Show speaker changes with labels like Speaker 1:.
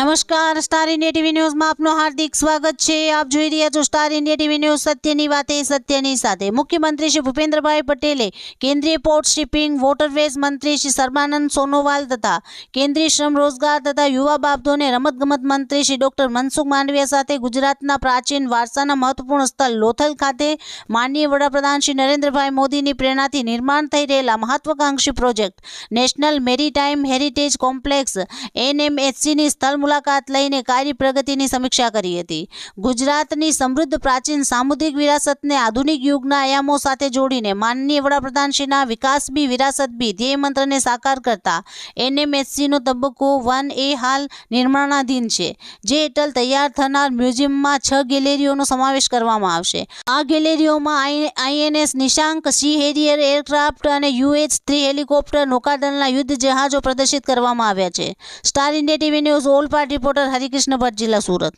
Speaker 1: નમસ્કાર, star India TV ન્યૂઝમાં આપનું હાર્દિક સ્વાગત છે। આપ જોઈ રહ્યા છો સ્ટાર ઇન્ડિયા ટીવી ન્યૂઝ, સત્યની વાતે સત્યની સાથે। મુખ્યમંત્રી શ્રી ભૂપેન્દ્રભાઈ પટેલે કેન્દ્રીય પોર્ટ શિપિંગ વોટરવેઝ મંત્રી શ્રી સર્બાનંદ સોનોવાલ તથા કેન્દ્રીય શ્રમ રોજગાર તથા યુવા બાબતોને રમતગમત મંત્રી શ્રી ડોક્ટર મનસુખ માંડવિયા સાથે ગુજરાતના પ્રાચીન વારસાના મહત્વપૂર્ણ સ્થળ લોથલ ખાતે માનનીય વડાપ્રધાન શ્રી નરેન્દ્રભાઈ મોદીની પ્રેરણાથી નિર્માણ થઈ રહેલા મહત્વાકાંક્ષી project national maritime heritage complex NMHCની સ્થળ મુલાકાત લઈને કાર્ય પ્રગતિની સમીક્ષા કરી હતી। ગુજરાતની સમૃદ્ધ પ્રાચીન સામુદ્રિક વિરાસતને આધુનિક યુગના આયામો સાથે જોડીને માનનીય વડાપ્રધાનશ્રીના વિકાસ બી વિરાસત બી ધ્યેય મંત્રને સાકાર કરતા NMHCનો તબક્કો 1A હાલ નિર્માણાધીન છે, જે હેઠળ તૈયાર થનાર મ્યુઝિયમમાં 6 ગેલેરીઓનો સમાવેશ કરવામાં આવશે। આ ગેલેરીઓમાં INS Nishank, C Harrier aircraft અને UH-3 હેલિકોપ્ટર નૌકાદળના યુદ્ધ જહાજો પ્રદર્શિત કરવામાં આવ્યા છે। Star India TV news all part reporter Harikrishna Bhatt, જિલ્લા સુરત।